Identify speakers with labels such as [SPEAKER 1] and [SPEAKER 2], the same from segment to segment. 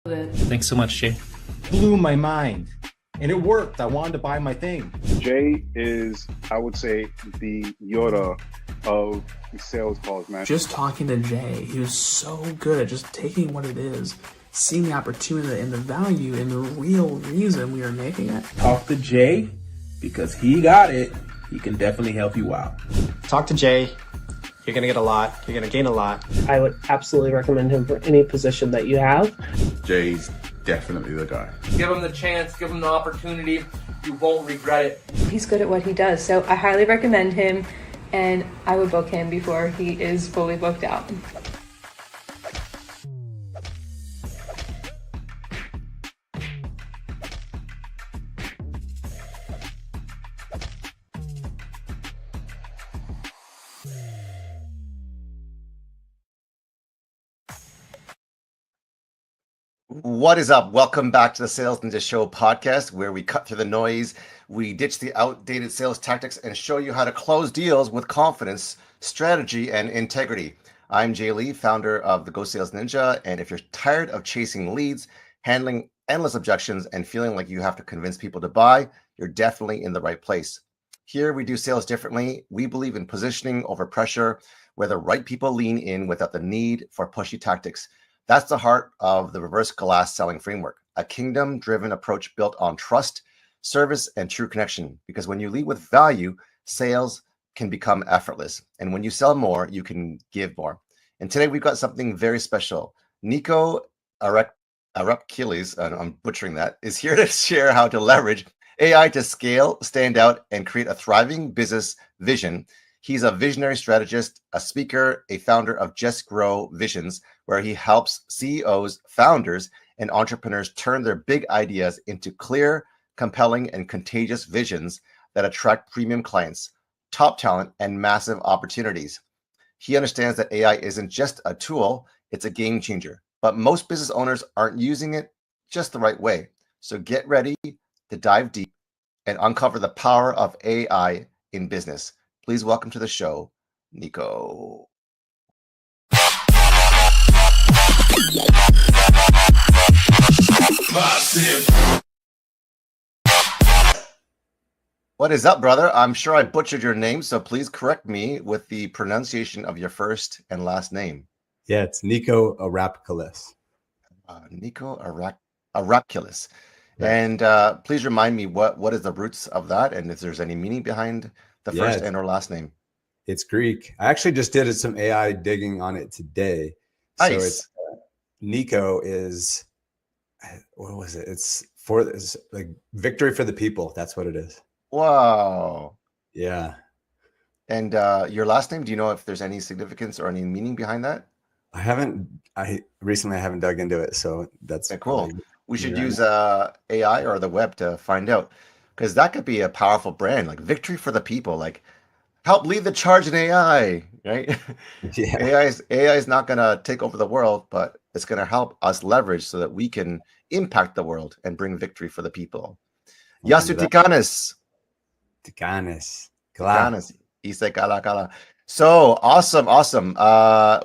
[SPEAKER 1] Thanks so much, Jay.
[SPEAKER 2] Blew my mind. And it worked. I wanted to buy my thing.
[SPEAKER 3] Jay is, I would say, the Yoda of sales calls, man.
[SPEAKER 4] Just talking to Jay, he was so good at just taking what it is, seeing the opportunity and the value and the real reason we are making it.
[SPEAKER 5] Talk to Jay because he got it. He can definitely help you out.
[SPEAKER 6] Talk to Jay. You're going to get a lot. You're going to gain a lot.
[SPEAKER 7] I would absolutely recommend him for any position that you have.
[SPEAKER 8] Jay's definitely the guy.
[SPEAKER 9] Give him the chance, give him the opportunity. You won't regret it.
[SPEAKER 10] He's good at what he does, so I highly recommend him, and I would book him before he is fully booked out.
[SPEAKER 11] What is up? Welcome back to the Sales Ninja Show podcast, where we cut through the noise, we ditch the outdated sales tactics, and show you how to close deals with confidence, strategy, and integrity. I'm Jay Lee, founder of the Go Sales Ninja, and if you're tired of chasing leads, handling endless objections, and feeling like you have to convince people to buy, you're definitely in the right place. Here, we do sales differently. We believe in positioning over pressure, where the right people lean in without the need for pushy tactics. That's the heart of the reverse glass selling framework, a kingdom-driven approach built on trust, service, and true connection. Because when you lead with value, sales can become effortless. And when you sell more, you can give more. And today we've got something very special. Nico Arachules, I'm butchering that, is here to share how to leverage AI to scale, stand out, and create a thriving business vision. He's a visionary strategist, a speaker, a founder of Just Grow Visions, where he helps CEOs, founders, and entrepreneurs turn their big ideas into clear, compelling, and contagious visions that attract premium clients, top talent, and massive opportunities. He understands that AI isn't just a tool, it's a game changer. But most business owners aren't using it just the right way. So get ready to dive deep and uncover the power of AI in business. Please welcome to the show, Nico. What is up, brother? I'm sure I butchered your name, so please correct me with the pronunciation of your first and last name.
[SPEAKER 12] Yeah, it's Nico Arachules.
[SPEAKER 11] Nico Arachules. Yeah. And please remind me what is the roots of that, and if there's any meaning behind the first and or last name.
[SPEAKER 12] It's Greek. I actually just did some AI digging on it today.
[SPEAKER 11] Nice.
[SPEAKER 12] So it's Nico is, what was it? It's like victory for the people. That's what it is.
[SPEAKER 11] Wow.
[SPEAKER 12] Yeah.
[SPEAKER 11] And your last name, do you know if there's any significance or any meaning behind that?
[SPEAKER 12] I recently haven't dug into it. So that's
[SPEAKER 11] cool. We should use AI or the web to find out, because that could be a powerful brand, like victory for the people, like help lead the charge in AI, right? Yeah. AI is not going to take over the world, but it's going to help us leverage so that we can impact the world and bring victory for the people. Yasu Tikanes. Ise kala kala. So awesome.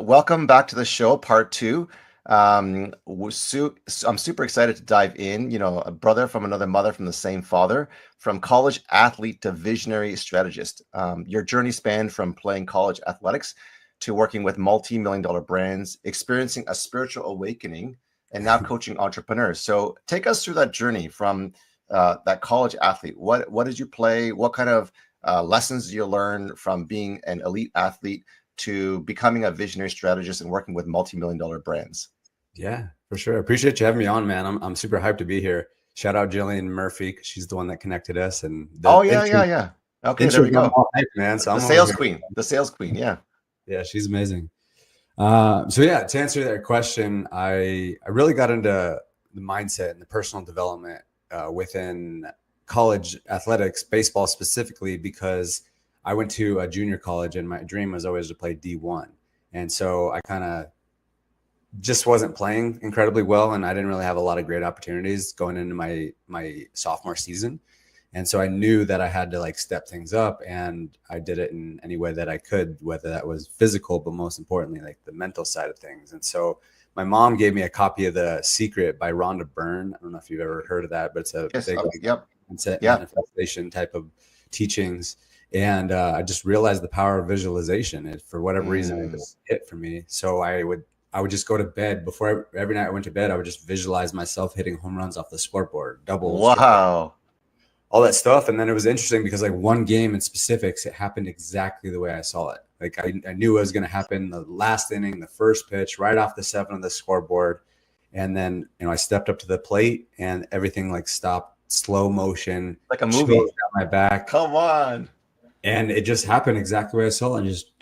[SPEAKER 11] Welcome back to the show, part 2. I'm super excited to dive in. You know, a brother from another mother from the same father, from college athlete to visionary strategist. Your journey spanned from playing college athletics to working with multi-million-dollar brands, experiencing a spiritual awakening, and now coaching entrepreneurs. So take us through that journey from that college athlete. What did you play? What kind of lessons did you learn from being an elite athlete to becoming a visionary strategist and working with multi-million-dollar brands?
[SPEAKER 12] Yeah, for sure. I appreciate you having me on, man. I'm super hyped to be here. Shout out Jillian Murphy, because she's the one that connected us. And
[SPEAKER 11] yeah. Okay, there we go.
[SPEAKER 12] Hype, man. So
[SPEAKER 11] the sales queen. Yeah.
[SPEAKER 12] Yeah, she's amazing. So yeah, to answer that question, I really got into the mindset and the personal development within college athletics, baseball specifically, because I went to a junior college and my dream was always to play D1. And so I kind of just wasn't playing incredibly well, and I didn't really have a lot of great opportunities going into my sophomore season. And so I knew that I had to like step things up, and I did it in any way that I could, whether that was physical, but most importantly, like the mental side of things. And so my mom gave me a copy of The Secret by Rhonda Byrne. I don't know if you've ever heard of that, but it's a big mindset manifestation type of teachings. And I just realized the power of visualization. It, for whatever reason, it just hit for me. So I would just go to bed before every night I went to bed. I would just visualize myself hitting home runs off the scoreboard, doubles, all that stuff. And then it was interesting because like one game in specifics, it happened exactly the way I saw it. Like I knew it was going to happen the last inning, the first pitch, right off the 7 of the scoreboard. And then, I stepped up to the plate and everything like stopped, slow motion,
[SPEAKER 11] like a movie
[SPEAKER 12] down my back.
[SPEAKER 11] Come on.
[SPEAKER 12] And it just happened exactly the way I saw it. And just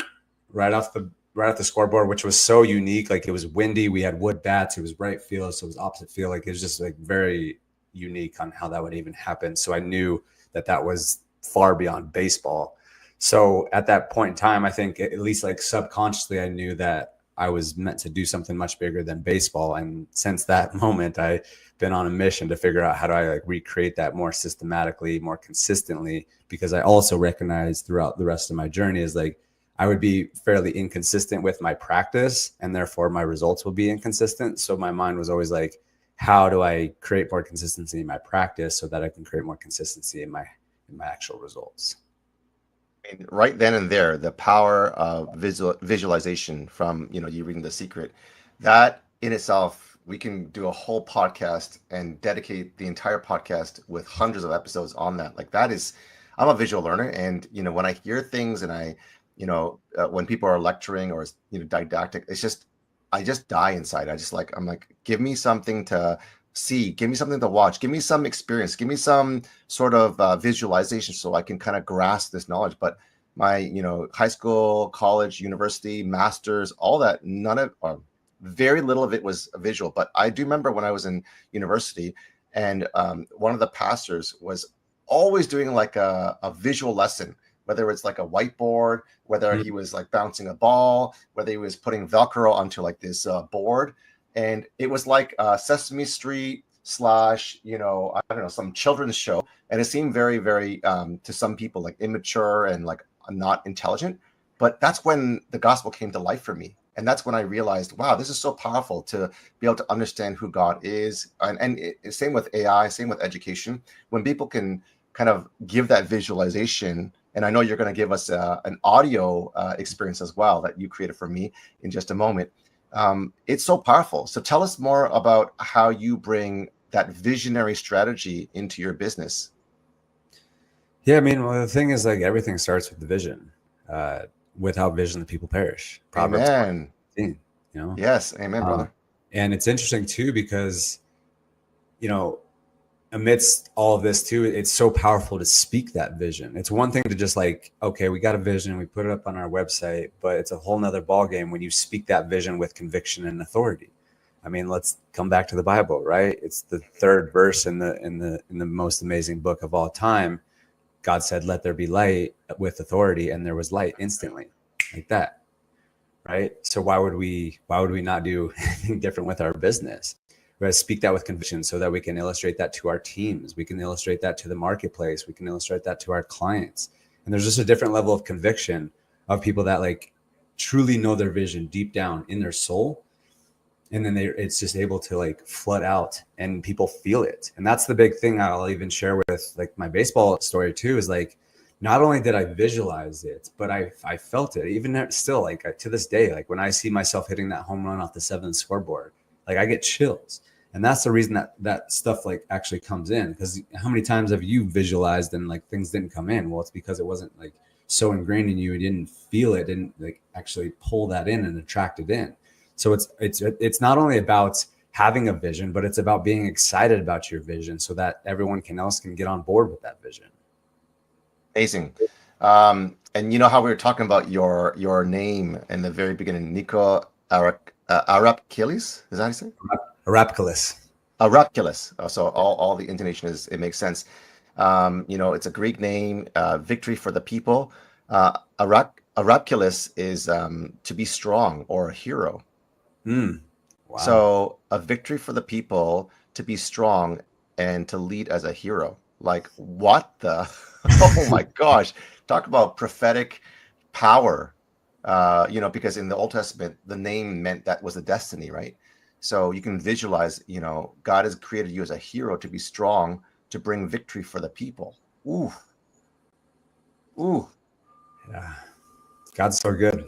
[SPEAKER 12] right off the scoreboard, which was so unique. Like it was windy. We had wood bats. It was right field. So it was opposite field. Like it was just like very unique on how that would even happen. So I knew that was far beyond baseball. So at that point in time, I think at least like subconsciously, I knew that I was meant to do something much bigger than baseball. And since that moment, I've been on a mission to figure out how do I like recreate that more systematically, more consistently, because I also recognize throughout the rest of my journey is like, I would be fairly inconsistent with my practice and therefore my results will be inconsistent. So my mind was always like, how do I create more consistency in my practice so that I can create more consistency in my actual results?
[SPEAKER 11] And right then and there, the power of visualization from, you reading The Secret, that in itself, we can do a whole podcast and dedicate the entire podcast with hundreds of episodes on that. Like that is, I'm a visual learner. And, when I hear things and when people are lecturing or, didactic, I just die inside. I'm like, give me something to see, give me something to watch, give me some experience, give me some sort of visualization so I can kind of grasp this knowledge. But my, high school, college, university, masters, all that, very little of it was visual. But I do remember when I was in university and one of the pastors was always doing like a visual lesson, whether it's like a whiteboard, whether he was like bouncing a ball, whether he was putting Velcro onto like this board. And it was like Sesame Street / some children's show. And it seemed very, very, to some people, like immature and like not intelligent. But that's when the gospel came to life for me. And that's when I realized, wow, this is so powerful to be able to understand who God is. And same with AI, same with education. When people can kind of give that visualization, and I know you're going to give us an audio experience as well that you created for me in just a moment. It's so powerful. So tell us more about how you bring that visionary strategy into your business.
[SPEAKER 12] Yeah, well, the thing is like everything starts with the vision. Without vision, the people perish. Proverbs 15,
[SPEAKER 11] Yes, amen, brother.
[SPEAKER 12] And it's interesting too because, amidst all of this too, it's so powerful to speak that vision. It's one thing to just like, okay, we got a vision, we put it up on our website, but it's a whole nother ballgame when you speak that vision with conviction and authority. Let's come back to the Bible, right? It's the 3rd verse in the most amazing book of all time. God said, "Let there be light," with authority, and there was light instantly, like that, right? So why would we not do anything different with our business? We got to speak that with conviction so that we can illustrate that to our teams. We can illustrate that to the marketplace. We can illustrate that to our clients. And there's just a different level of conviction of people that like truly know their vision deep down in their soul. And then it's just able to like flood out and people feel it. And that's the big thing I'll even share with like my baseball story too, is like, not only did I visualize it, but I felt it. Even still, like to this day, like when I see myself hitting that home run off the 7th scoreboard, like I get chills. And that's the reason that stuff like actually comes in. Because how many times have you visualized and like things didn't come in? Well, it's because it wasn't like so ingrained in you. You didn't feel it, didn't like actually pull that in and attract it in. So it's not only about having a vision, but it's about being excited about your vision so that everyone else can get on board with that vision.
[SPEAKER 11] Amazing. And you know how we were talking about your name in the very beginning, Nico Arachules? Is that how you say it?
[SPEAKER 12] Arachules.
[SPEAKER 11] Arachules. So all the intonation it makes sense. It's a Greek name, victory for the people. Arachules is to be strong or a hero.
[SPEAKER 12] Wow.
[SPEAKER 11] So a victory for the people, to be strong and to lead as a hero. Like what the? Oh my gosh. Talk about prophetic power. Because in the Old Testament, the name meant that was a destiny, right? So you can visualize, God has created you as a hero to be strong, to bring victory for the people. Ooh.
[SPEAKER 12] Yeah. God's so good.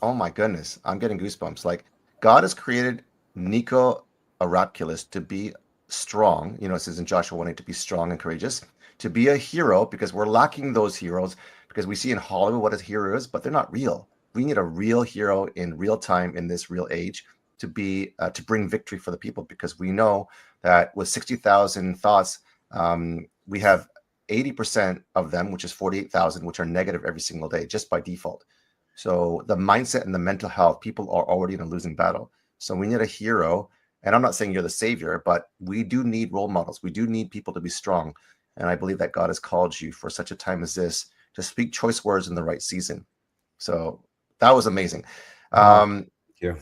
[SPEAKER 11] Oh my goodness. I'm getting goosebumps. Like, God has created Nico Arachules to be strong. It says in Joshua 1:8 to be strong and courageous, to be a hero, because we're lacking those heroes, because we see in Hollywood what a hero is, but they're not real. We need a real hero in real time in this real age to be to bring victory for the people, because we know that with 60,000 thoughts, we have 80% of them, which is 48,000, which are negative every single day, just by default. So the mindset and the mental health, people are already in a losing battle. So we need a hero. And I'm not saying you're the savior, but we do need role models. We do need people to be strong. And I believe that God has called you for such a time as this to speak choice words in the right season. So that was amazing.
[SPEAKER 12] Thank you.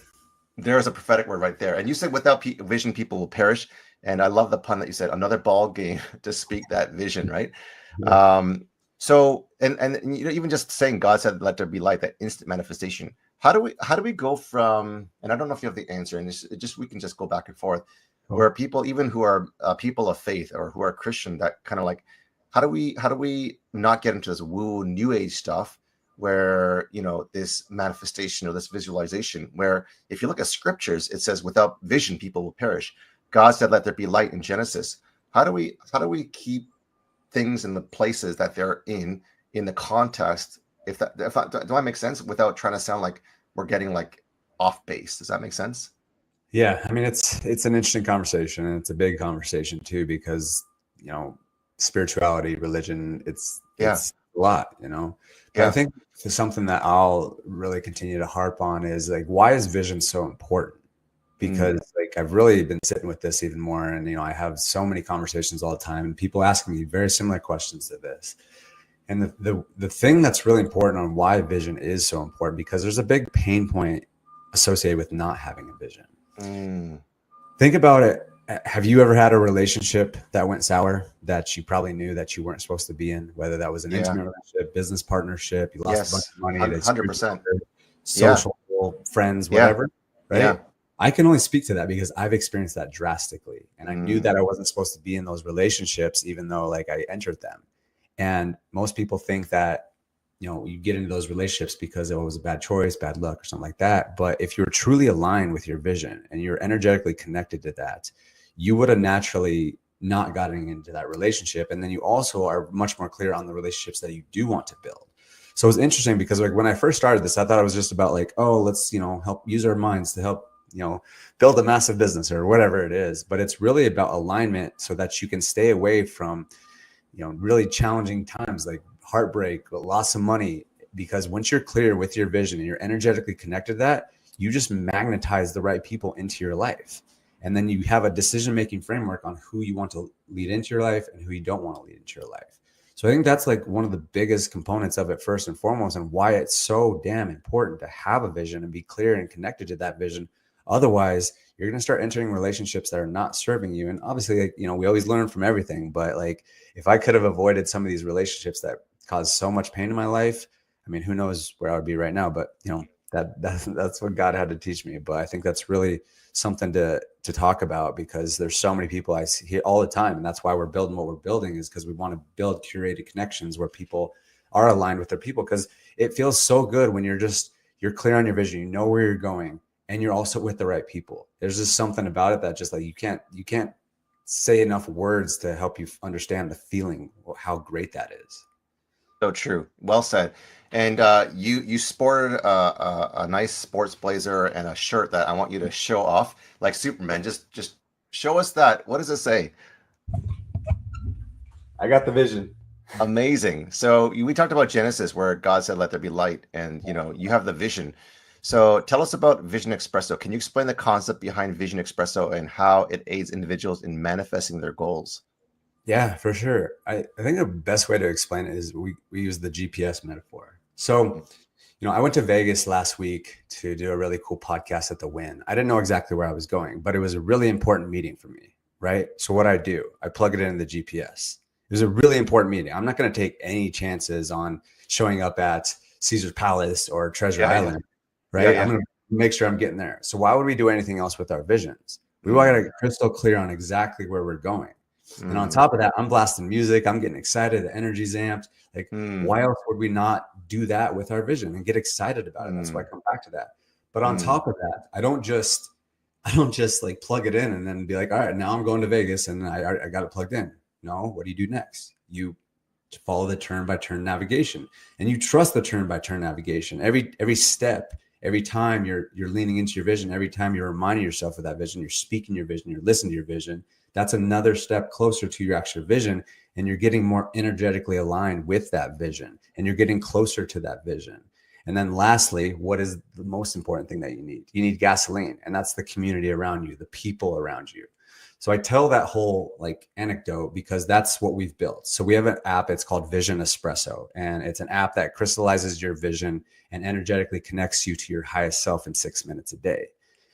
[SPEAKER 11] There's a prophetic word right there. And you said without vision, people will perish. And I love the pun that you said, another ball game to speak that vision, right?
[SPEAKER 12] Yeah.
[SPEAKER 11] So even just saying God said, let there be light, that instant manifestation. How do we go from, and I don't know if you have the answer, and we can just go back and forth, where people, even who are people of faith or who are Christian, that kind of like, how do we not get into this woo new age stuff where, this manifestation or this visualization, where if you look at scriptures, it says without vision, people will perish. God said, let there be light in Genesis. How do we keep things in the places that they're in the context? Do I make sense without trying to sound like we're getting like off base? Does that make sense?
[SPEAKER 12] Yeah. I mean, it's an interesting conversation, and it's a big conversation too, because, spirituality, religion, it's a lot, But I think something that I'll really continue to harp on is like, why is vision so important? Because like, I've really been sitting with this even more, and, I have so many conversations all the time, and people asking me very similar questions to this. And the thing that's really important on why vision is so important, because there's a big pain point associated with not having a vision. Think about it. Have you ever had a relationship that went sour that you probably knew that you weren't supposed to be in, whether that was an intimate relationship, business partnership, you lost a bunch of money,
[SPEAKER 11] 100%,
[SPEAKER 12] social friends, whatever, right?
[SPEAKER 11] Yeah.
[SPEAKER 12] I can only speak to that because I've experienced that drastically. And I knew that I wasn't supposed to be in those relationships, even though like I entered them. And most people think that, you get into those relationships because it was a bad choice, bad luck, or something like that. But if you're truly aligned with your vision and you're energetically connected to that, you would have naturally not gotten into that relationship. And then you also are much more clear on the relationships that you do want to build. So it's interesting because like when I first started this, I thought it was just about like, oh, let's, help use our minds to help, build a massive business or whatever it is. But it's really about alignment so that you can stay away from, really challenging times like heartbreak, loss of money, because once you're clear with your vision and you're energetically connected to that, you just magnetize the right people into your life. And then you have a decision-making framework on who you want to lead into your life and who you don't want to lead into your life. So I think that's like one of the biggest components of it first and foremost, and why it's so damn important to have a vision and be clear and connected to that vision. Otherwise, you're going to start entering relationships that are not serving you. And obviously, like, we always learn from everything, but like, if I could have avoided some of these relationships that caused so much pain in my life, I mean, who knows where I would be right now, but that's what God had to teach me. But I think that's really something to talk about, because there's so many people I see all the time. And that's why we're building what we're building, is because we want to build curated connections where people are aligned with their people. Because it feels so good when you're clear on your vision, you know where you're going, and you're also with the right people. There's just something about it that just like, you can't say enough words to help you understand the feeling, how great that is.
[SPEAKER 11] So true. Well said. And you sported a nice sports blazer and a shirt that I want you to show off like Superman. Just show us that. What does it say?
[SPEAKER 12] I got the vision.
[SPEAKER 11] Amazing. So we talked about Genesis, where God said, let there be light, and you have the vision. So tell us about Vision Espresso. Can you explain the concept behind Vision Espresso and how it aids individuals in manifesting their goals?
[SPEAKER 12] Yeah, for sure. I think the best way to explain it is we use the GPS metaphor. So, I went to Vegas last week to do a really cool podcast at the Wynn. I didn't know exactly where I was going, but it was a really important meeting for me, right? So what I do, I plug it into the GPS. It was a really important meeting. I'm not going to take any chances on showing up at Caesar's Palace or Treasure Island, right? I'm going to make sure I'm getting there. So why would we do anything else with our visions? We want to get crystal clear on exactly where we're going. And on top of that, I'm blasting music. I'm getting excited. The energy's amped. Like, why else would we not do that with our vision and get excited about it? That's why I come back to that. But on top of that, I don't just like plug it in and then be like, all right, now I'm going to Vegas and I got it plugged in. No, what do you do next? You follow the turn-by-turn navigation, and you trust the turn-by-turn navigation. Every step, every time you're leaning into your vision, every time you're reminding yourself of that vision, you're speaking your vision, you're listening to your vision. That's another step closer to your actual vision, and you're getting more energetically aligned with that vision, and you're getting closer to that vision. And then lastly, what is the most important thing that you need? You need gasoline, and that's the community around you, the people around you. So I tell that whole like anecdote because that's what we've built. So we have an app, it's called Vision Espresso, and it's an app that crystallizes your vision and energetically connects you to your highest self in 6 minutes a day.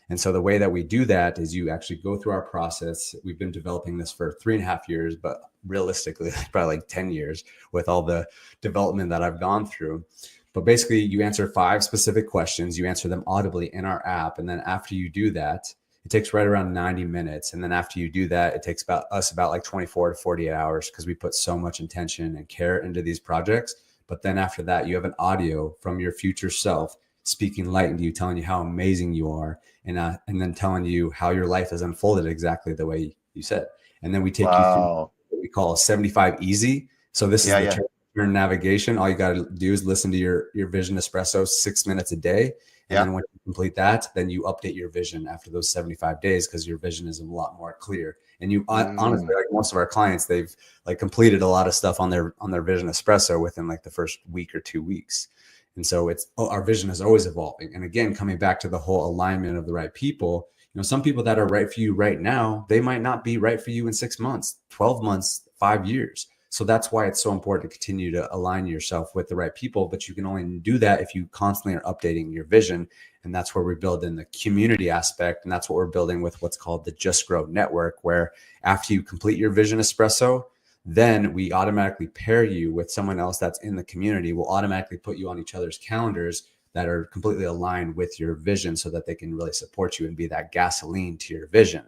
[SPEAKER 12] And so the way that we do that is you actually go through our process. We've been developing this for 3.5 years, but realistically, probably like 10 years with all the development that I've gone through. But basically, you answer 5 specific questions. You answer them audibly in our app. And then after you do that, it takes right around 90 minutes. And then after you do that, it takes about like 24 to 48 hours because we put so much intention and care into these projects. But then after that, you have an audio from your future self speaking light into you, telling you how amazing you are, and then telling you how your life has unfolded exactly the way you said. And then we take you through what we call 75 easy. So this is the turn navigation. All you got to do is listen to your Vision Espresso 6 minutes a day. And then when you complete that, then you update your vision after those 75 days because your vision is a lot more clear. And you honestly, like most of our clients, they've like completed a lot of stuff on their Vision Espresso within like the first week or 2 weeks. And so our vision is always evolving. And again, coming back to the whole alignment of the right people, you know, some people that are right for you right now, they might not be right for you in 6 months, 12 months, 5 years. So that's why it's so important to continue to align yourself with the right people. But you can only do that if you constantly are updating your vision. And that's where we build in the community aspect. And that's what we're building with what's called the Just Grow Network, where after you complete your Vision Espresso, then we automatically pair you with someone else that's in the community. We'll automatically put you on each other's calendars that are completely aligned with your vision so that they can really support you and be that gasoline to your vision.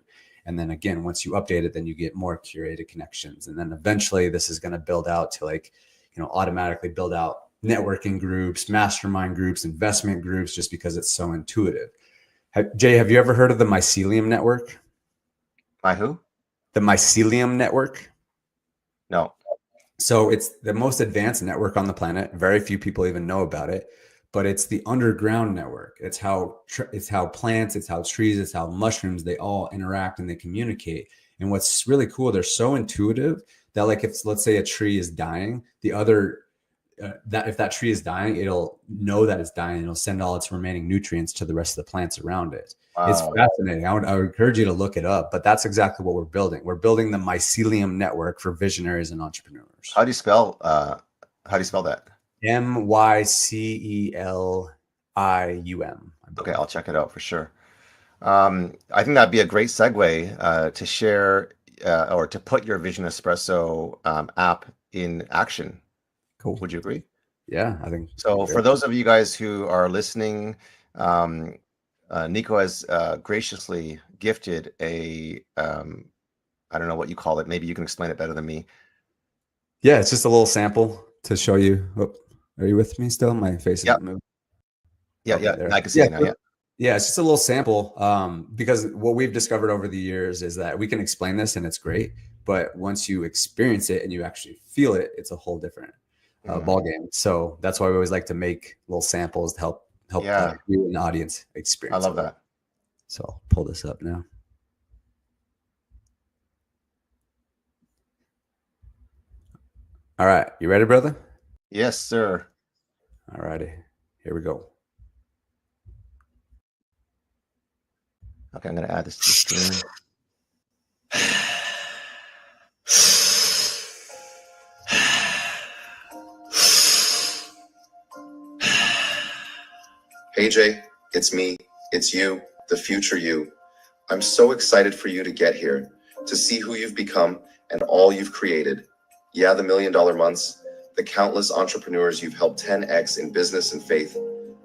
[SPEAKER 12] And then again, once you update it, then you get more curated connections. And then eventually this is going to build out to like, you know, automatically build out networking groups, mastermind groups, investment groups, just because it's so intuitive. Jay, have you ever heard of the Mycelium Network?
[SPEAKER 11] My who?
[SPEAKER 12] The Mycelium Network?
[SPEAKER 11] No.
[SPEAKER 12] So it's the most advanced network on the planet. Very few people even know about it. But it's the underground network. It's how plants, it's how trees, it's how mushrooms, they all interact and they communicate. And what's really cool, they're so intuitive that like if let's say a tree is dying, the other that if that tree is dying, it'll know that it's dying. It'll send all its remaining nutrients to the rest of the plants around it. Wow. It's fascinating. I would encourage you to look it up. But that's exactly what we're building. We're building the Mycelium Network for visionaries and entrepreneurs.
[SPEAKER 11] How do you spell that?
[SPEAKER 12] Mycelium.
[SPEAKER 11] Okay, I'll check it out for sure. I think that'd be a great segue to share or to put your Vision Espresso app in action.
[SPEAKER 12] Cool.
[SPEAKER 11] Would you agree?
[SPEAKER 12] Yeah, I think
[SPEAKER 11] so. For those of you guys who are listening, Nico has graciously gifted a I don't know what you call it. Maybe you can explain it better than me.
[SPEAKER 12] Yeah, it's just a little sample to show you. Oh, are you with me still? My face isn't moving.
[SPEAKER 11] Yeah, okay, yeah. I can see it now.
[SPEAKER 12] Yeah, it's just a little sample because what we've discovered over the years is that we can explain this and it's great, but once you experience it and you actually feel it, it's a whole different ball game. So that's why we always like to make little samples to help you and the audience experience.
[SPEAKER 11] I love that.
[SPEAKER 12] So I'll pull this up now. All right, you ready, brother?
[SPEAKER 11] Yes, sir.
[SPEAKER 12] All righty, here we go.
[SPEAKER 11] Okay, I'm going to add this to the screen.
[SPEAKER 1] Hey, Jay, it's me. It's you, the future you. I'm so excited for you to get here, to see who you've become and all you've created. Yeah, the $1 million months, the countless entrepreneurs you've helped 10x in business and faith,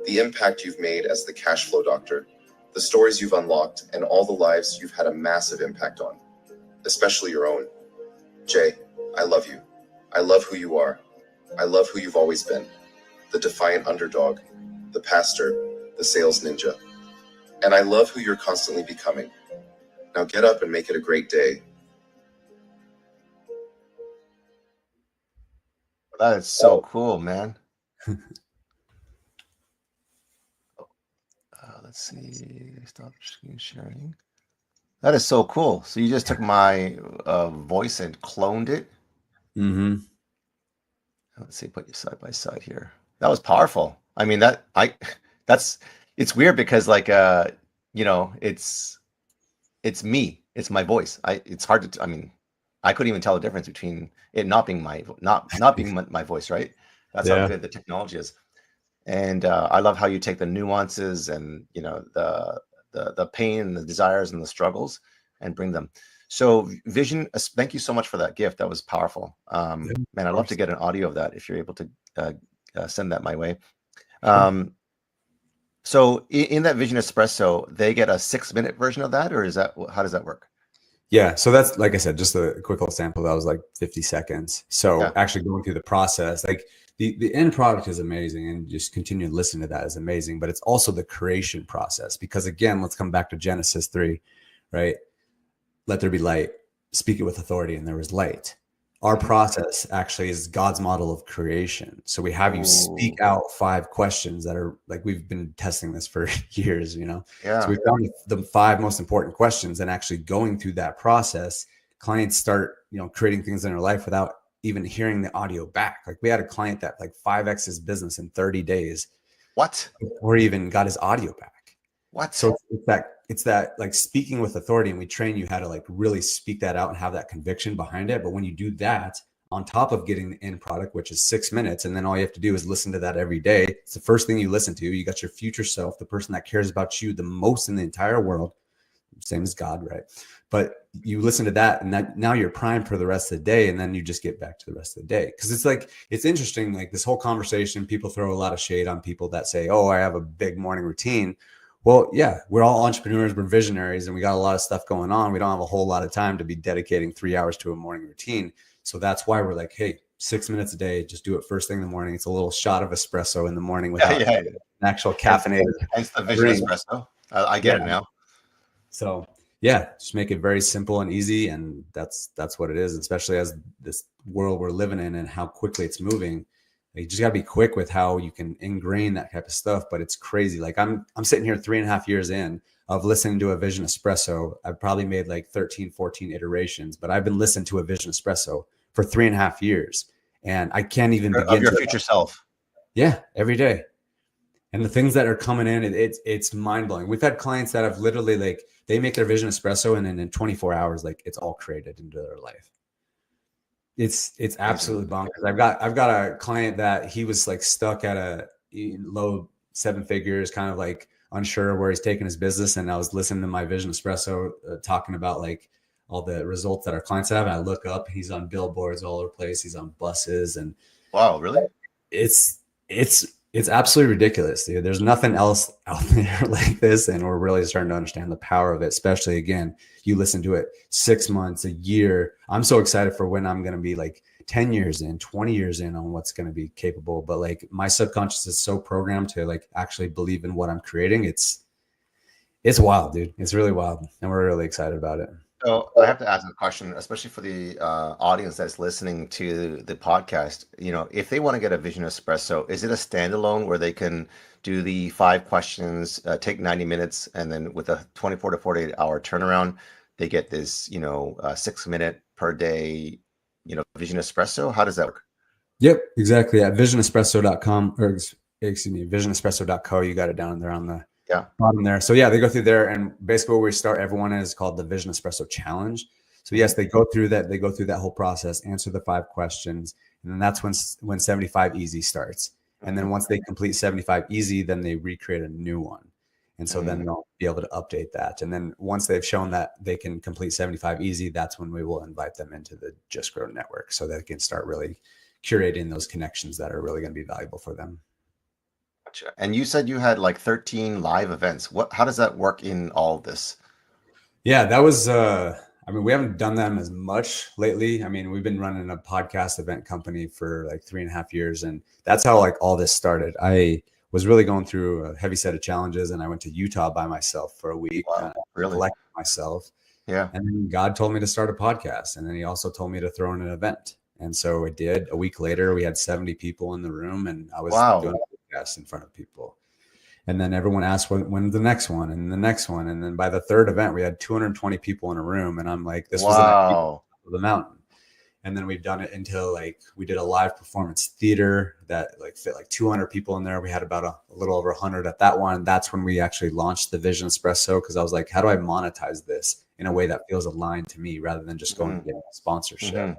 [SPEAKER 1] The impact you've made as the cash flow doctor, the stories you've unlocked, and all the lives you've had a massive impact on, especially your own. Jay, I love you. I love who you are. I love who you've always been. The defiant underdog, the pastor, the sales ninja. And I love who you're constantly becoming. Now get up and make it a great day.
[SPEAKER 11] That is so cool, man. Let's see. Stop screen sharing. That is so cool. So you just took my voice and cloned it.
[SPEAKER 12] Mm-hmm.
[SPEAKER 11] Let's see. Put you side by side here. That was powerful. I mean, it's weird because like it's me. It's my voice. It's hard to. I mean, I couldn't even tell the difference between it not being my voice, right? That's how good the technology is. And I love how you take the nuances and the pain and the desires and the struggles and bring them. So Vision, thank you so much for that gift. That was powerful. Man, I'd love to get an audio of that if you're able to send that my way. So in that Vision Espresso, they get a 6-minute version of that, or how does that work?
[SPEAKER 12] Yeah. So that's, like I said, just a quick little sample. That was like 50 seconds. So actually going through the process, like the end product is amazing, and just continue to listen to that is amazing, but it's also the creation process, because again, let's come back to Genesis 3, right? Let there be light, speak it with authority, and there was light. Our process actually is God's model of creation. So we have you speak out 5 questions that are like, we've been testing this for years, So we found the 5 most important questions, and actually going through that process, clients start, creating things in their life without even hearing the audio back. Like we had a client that like 5x his business in 30 days.
[SPEAKER 11] What?
[SPEAKER 12] Or even got his audio back.
[SPEAKER 11] What?
[SPEAKER 12] So it's that like speaking with authority, and we train you how to like really speak that out and have that conviction behind it. But when you do that, on top of getting the end product, which is 6 minutes, and then all you have to do is listen to that every day. It's the first thing you listen to. You got your future self, the person that cares about you the most in the entire world, same as God, right? But you listen to that, and that now you're primed for the rest of the day, and then you just get back to the rest of the day. Because it's like, it's interesting, like this whole conversation, people throw a lot of shade on people that say, oh, I have a big morning routine. Well, yeah, we're all entrepreneurs, we're visionaries, and we got a lot of stuff going on. We don't have a whole lot of time to be dedicating 3 hours to a morning routine. So that's why we're like, hey, 6 minutes a day, just do it first thing in the morning. It's a little shot of espresso in the morning without an actual caffeinated.
[SPEAKER 11] Hence the Vision Espresso. I get it now.
[SPEAKER 12] So yeah, just make it very simple and easy, and that's what it is. Especially as this world we're living in and how quickly it's moving, you just gotta be quick with how you can ingrain that type of stuff. But it's crazy. Like I'm sitting here 3.5 years in of listening to a Vision Espresso. I've probably made like 13, 14 iterations, but I've been listening to a Vision Espresso for 3.5 years, and I can't even begin
[SPEAKER 11] of your future self.
[SPEAKER 12] Yeah, every day. And the things that are coming in, it's mind blowing. We've had clients that have literally like, they make their Vision Espresso, and then in 24 hours, like it's all created into their life. It's absolutely bonkers. I've got a client that he was like stuck at a low 7 figures, kind of like unsure where he's taking his business. And I was listening to my Vision Espresso talking about like all the results that our clients have. And I look up, he's on billboards all over the place. He's on buses, and
[SPEAKER 11] wow, really?
[SPEAKER 12] It's absolutely ridiculous, dude. There's nothing else out there like this, and we're really starting to understand the power of it. Especially, again, you listen to it 6 months, a year. I'm so excited for when I'm going to be like 10 years in, 20 years in on what's going to be capable. But like my subconscious is so programmed to like actually believe in what I'm creating. It's wild, dude. It's really wild, and we're really excited about it.
[SPEAKER 11] So I have to ask a question, especially for the audience that's listening to the podcast. If they want to get a Vision Espresso, is it a standalone where they can do the 5 questions, take 90 minutes, and then with a 24 to 48 hour turnaround, they get this, 6 minute per day, Vision Espresso? How does that work?
[SPEAKER 12] Yep, exactly. At visionespresso.com, or excuse me, visionespresso.co, you got it down there on the bottom there. So yeah, they go through there, and basically where we start everyone is called the Vision Espresso Challenge. So yes, they go through that whole process, answer the 5 questions, and then that's when 75 easy starts. And then once they complete 75 easy, then they recreate a new one. And so then they'll be able to update that. And then once they've shown that they can complete 75 easy, that's when we will invite them into the Just Grow network, so they can start really curating those connections that are really going to be valuable for them.
[SPEAKER 11] Gotcha. And you said you had like 13 live events. How does that work in all of this?
[SPEAKER 12] Yeah, that was I mean, we haven't done them as much lately. I mean, we've been running a podcast event company for like 3.5 years, and that's how like all this started. I was really going through a heavy set of challenges, and I went to Utah by myself for a week.
[SPEAKER 11] Wow, really?
[SPEAKER 12] Collected myself.
[SPEAKER 11] Yeah.
[SPEAKER 12] And then God told me to start a podcast, and then he also told me to throw in an event. And so I did. A week later, we had 70 people in the room, and I was doing a podcast in front of people. And then everyone asked when the next one and the next one. And then by the third event, we had 220 people in a room. And I'm like, this was the mountain. And then we've done it until like we did a live performance theater that like fit like 200 people in there. We had about a little over 100 at that one. That's when we actually launched the Vision Espresso, because I was like, how do I monetize this in a way that feels aligned to me rather than just going and getting a sponsorship?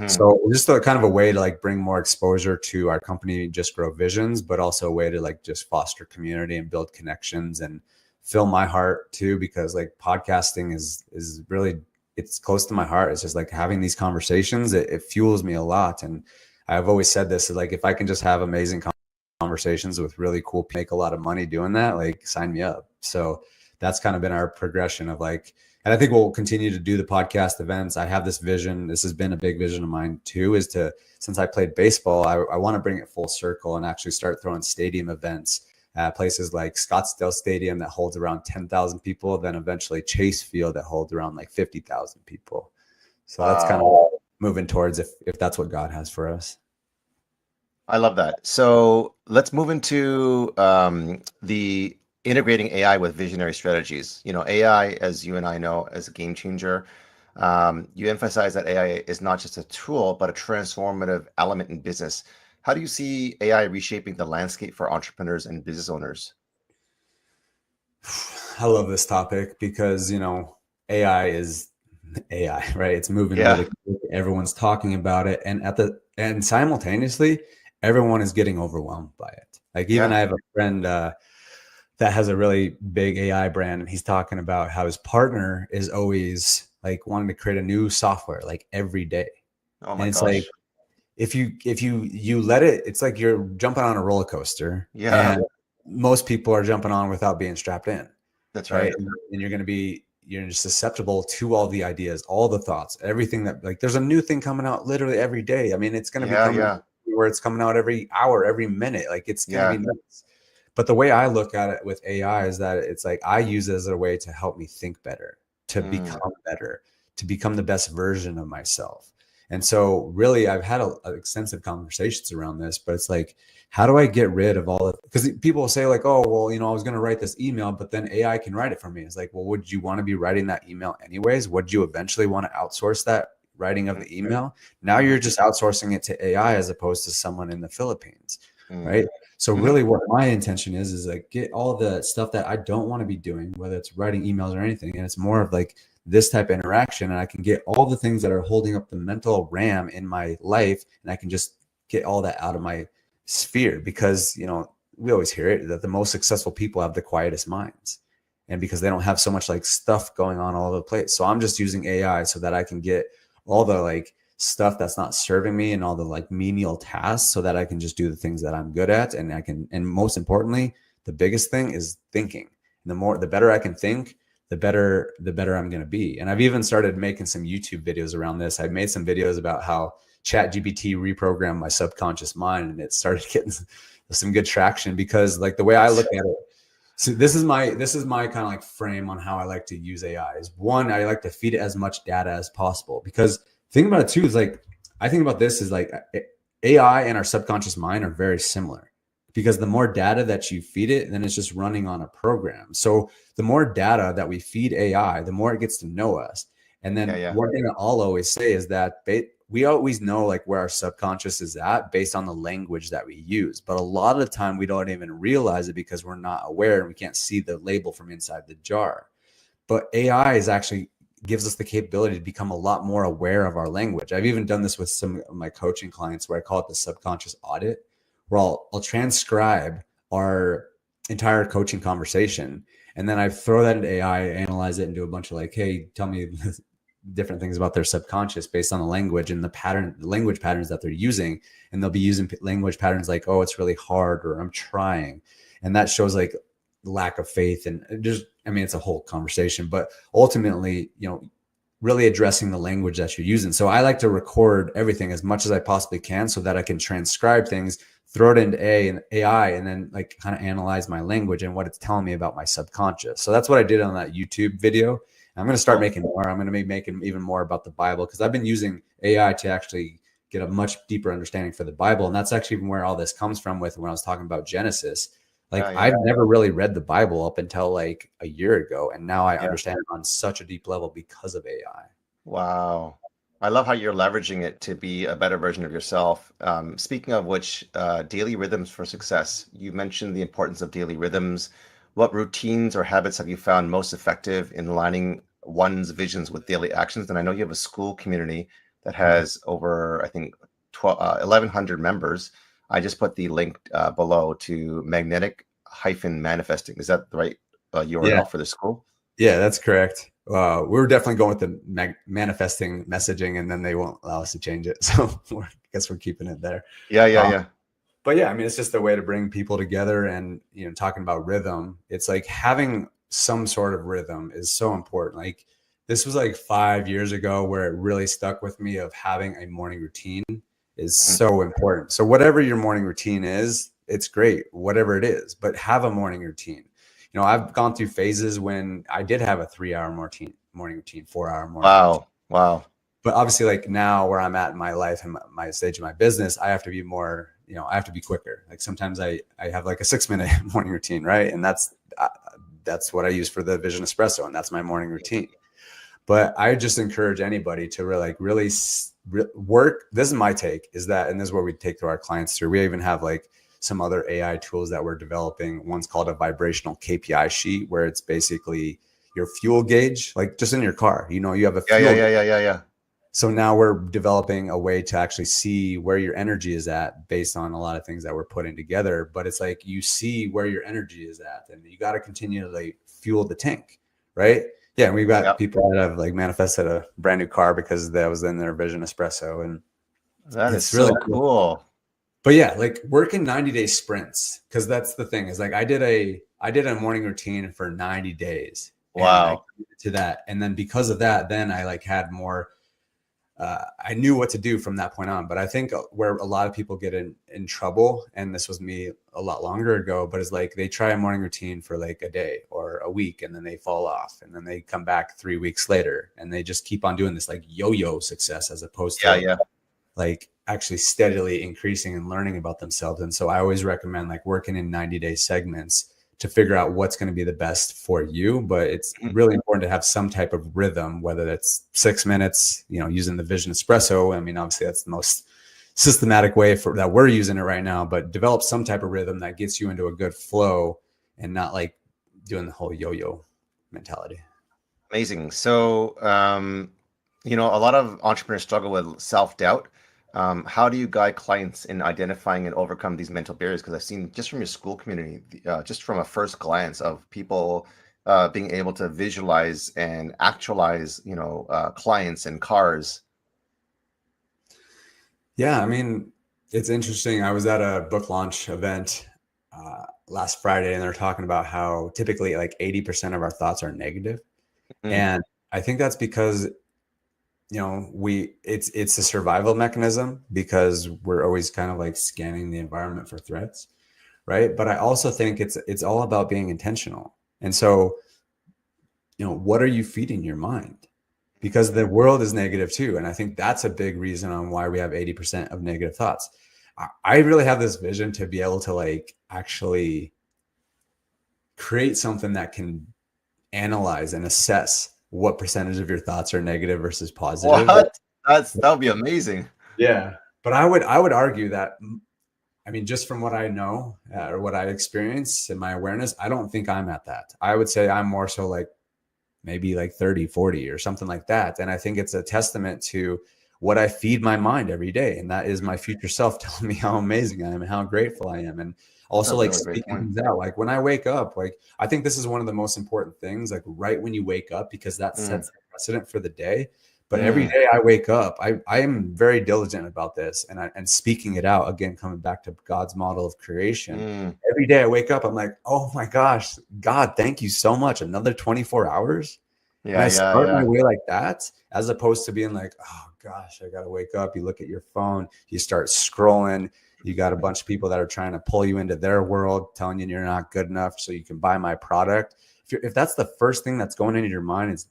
[SPEAKER 12] So just a kind of a way to like bring more exposure to our company, Just Grow Visions, but also a way to like just foster community and build connections and fill my heart too, because like podcasting is really, it's close to my heart. It's just like having these conversations, it fuels me a lot. And I've always said this is like, if I can just have amazing conversations with really cool people, make a lot of money doing that, like sign me up. So that's kind of been our progression of like, and I think we'll continue to do the podcast events. I have this vision. This has been a big vision of mine too, is to, since I played baseball, I want to bring it full circle and actually start throwing stadium events at places like Scottsdale Stadium that holds around 10,000 people, then eventually Chase Field that holds around like 50,000 people. So that's kind of moving towards if that's what God has for us.
[SPEAKER 11] I love that. So let's move into the integrating AI with visionary strategies. You know, AI, as you and I know, is a game changer. You emphasize that AI is not just a tool, but a transformative element in business. How do you see AI reshaping the landscape for entrepreneurs and business owners?
[SPEAKER 12] I love this topic because, you know, AI is AI, right? It's moving really quick. Everyone's talking about it. And simultaneously, everyone is getting overwhelmed by it. Like even I have a friend that has a really big AI brand, and he's talking about how his partner is always like wanting to create a new software like every day.
[SPEAKER 11] Oh my
[SPEAKER 12] and it's
[SPEAKER 11] gosh.
[SPEAKER 12] like if you let it, it's like you're jumping on a roller coaster.
[SPEAKER 11] Yeah.
[SPEAKER 12] And most people are jumping on without being strapped in.
[SPEAKER 11] That's right.
[SPEAKER 12] And you're just susceptible to all the ideas, all the thoughts, everything that like there's a new thing coming out literally every day. I mean, it's gonna be where it's coming out every hour, every minute. Like it's gonna be nuts. But the way I look at it with AI is that it's like I use it as a way to help me think better, to become better, to become the best version of myself. And so really I've had extensive conversations around this, but it's like, how do I get rid of all of it? Because people will say like, oh, well, you know, I was going to write this email, but then AI can write it for me. It's like, well, would you want to be writing that email anyways? Would you eventually want to outsource that writing of the email? Now you're just outsourcing it to AI as opposed to someone in the Philippines, right? So really what my intention is like get all the stuff that I don't want to be doing, whether it's writing emails or anything. And it's more of like this type of interaction. And I can get all the things that are holding up the mental RAM in my life. And I can just get all that out of my sphere because, you know, we always hear it that the most successful people have the quietest minds. And because they don't have so much like stuff going on all over the place. So I'm just using AI so that I can get all the like stuff that's not serving me and all the like menial tasks so that I can just do the things that I'm good at. And I can, and most importantly, the biggest thing is thinking. And the better I can think, the better I'm going to be. And I've even started making some YouTube videos around this. I've made some videos about how ChatGPT reprogrammed my subconscious mind, and it started getting some good traction because like the way I look at it, so this is my kind of like frame on how I like to use AI is one, I like to feed it as much data as possible because think about it too is like, I think about this is like AI and our subconscious mind are very similar because the more data that you feed it, then it's just running on a program. So the more data that we feed AI, the more it gets to know us. And then one thing that I'll always say is that we always know like where our subconscious is at based on the language that we use. But a lot of the time we don't even realize it because we're not aware and we can't see the label from inside the jar. But AI is actually gives us the capability to become a lot more aware of our language. I've even done this with some of my coaching clients where I call it the subconscious audit, where I'll transcribe our entire coaching conversation. And then I throw that into AI, analyze it, and do a bunch of like, hey, tell me different things about their subconscious based on the language and the language patterns that they're using. And they'll be using language patterns like, oh, it's really hard, or I'm trying. And that shows like lack of faith. And just, I mean, it's a whole conversation, but ultimately, really addressing the language that you're using. So I like to record everything as much as I possibly can so that I can transcribe things, throw it into AI, and then like kind of analyze my language and what it's telling me about my subconscious. So that's what I did on that YouTube video. I'm going to start making more. I'm going to be making even more about the Bible, because I've been using AI to actually get a much deeper understanding for the Bible. And that's actually where all this comes from with when I was talking about Genesis. Like I've never really read the Bible up until like a year ago. And now I understand it on such a deep level because of AI.
[SPEAKER 11] Wow. I love how you're leveraging it to be a better version of yourself. Speaking of which, daily rhythms for success. You mentioned the importance of daily rhythms. What routines or habits have you found most effective in aligning one's visions with daily actions? And I know you have a school community that has over, I think, 1,100 members. I just put the link below to magnetic-manifesting. Is that the right URL for the school?
[SPEAKER 12] Yeah, that's correct. We're definitely going with the manifesting messaging, and then they won't allow us to change it. So I guess we're keeping it there.
[SPEAKER 11] Yeah.
[SPEAKER 12] But yeah, I mean, it's just a way to bring people together. And, talking about rhythm, it's like having some sort of rhythm is so important. Like this was like 5 years ago where it really stuck with me, of having a morning routine is so important. So whatever your morning routine is, it's great, whatever it is, but have a morning routine. I've gone through phases when I did have a 3-hour morning routine, 4-hour morning routine.
[SPEAKER 11] Wow.
[SPEAKER 12] But obviously, like now where I'm at in my life and my stage of my business, I have to be more, I have to be quicker. Like sometimes I have like a 6-minute morning routine, right? And that's what I use for the Vision Espresso, and that's my morning routine. But I just encourage anybody to really work. This is my take, is that, and this is what we take to our clients through. We even have like some other AI tools that we're developing. One's called a vibrational KPI sheet, where it's basically your fuel gauge, like just in your car. You have a fuel.
[SPEAKER 11] Yeah.
[SPEAKER 12] So now we're developing a way to actually see where your energy is at based on a lot of things that we're putting together. But it's like you see where your energy is at, and you got to continue to like fuel the tank, right? Yeah, and we've got people that have like manifested a brand new car because that was in their Vision Espresso, and
[SPEAKER 11] that is really cool.
[SPEAKER 12] But yeah, like working 90-day sprints, because that's the thing, is like I did a morning routine for 90 days.
[SPEAKER 11] Wow.
[SPEAKER 12] To that, and then because of that, then I like had more. I knew what to do from that point on. But I think where a lot of people get in trouble, and this was me a lot longer ago, but it's like they try a morning routine for like a day or a week, and then they fall off, and then they come back 3 weeks later, and they just keep on doing this like yo-yo success, as opposed to like actually steadily increasing and learning about themselves. And so I always recommend like working in 90-day segments to figure out what's going to be the best for you. But it's really important to have some type of rhythm, whether that's 6 minutes, using the Vision Espresso. I mean, obviously that's the most systematic way that we're using it right now, but develop some type of rhythm that gets you into a good flow and not like doing the whole yo-yo mentality.
[SPEAKER 11] Amazing. So, a lot of entrepreneurs struggle with self-doubt. How do you guide clients in identifying and overcome these mental barriers? Because I've seen just from your school community, just from a first glance of people being able to visualize and actualize, clients and cars.
[SPEAKER 12] Yeah, I mean, it's interesting. I was at a book launch event last Friday, and they're talking about how typically like 80% of our thoughts are negative. And I think that's because it's a survival mechanism, because we're always kind of like scanning the environment for threats, right? But I also think it's all about being intentional. And so, what are you feeding your mind? Because the world is negative too. And I think that's a big reason on why we have 80% of negative thoughts. I really have this vision to be able to like actually create something that can analyze and assess what percentage of your thoughts are negative versus positive.
[SPEAKER 11] What? That would be amazing.
[SPEAKER 12] Yeah. But I would argue that, I mean, just from what I know or what I experience in my awareness, I don't think I'm at that. I would say I'm more so like maybe like 30, 40 or something like that. And I think it's a testament to what I feed my mind every day. And that is my future self telling me how amazing I am and how grateful I am. And also like speaking things out, like when I wake up, like I think this is one of the most important things, like right when you wake up, because that sets the precedent for the day. But every day I wake up, I am very diligent about this and speaking it out, again, coming back to God's model of creation. Every day I wake up, I'm like, oh my gosh, God, thank you so much. Another 24 hours. And I start my way like that, as opposed to being like, oh gosh, I got to wake up. You look at your phone, you start scrolling. You got a bunch of people that are trying to pull you into their world, telling you you're not good enough so you can buy my product. If that's the first thing that's going into your mind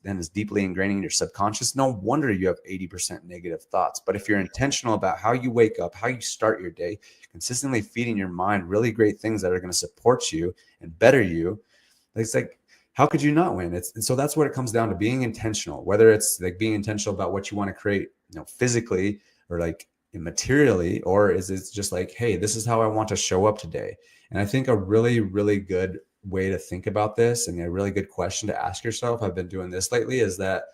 [SPEAKER 12] and is deeply ingraining in your subconscious, no wonder you have 80% negative thoughts. But if you're intentional about how you wake up, how you start your day, consistently feeding your mind really great things that are going to support you and better you, it's like, how could you not win? And so that's what it comes down to, being intentional, whether it's like being intentional about what you want to create, physically or like materially, or is it just like, hey, this is how I want to show up today? And I think a really, really good way to think about this, and a really good question to ask yourself, I've been doing this lately, is that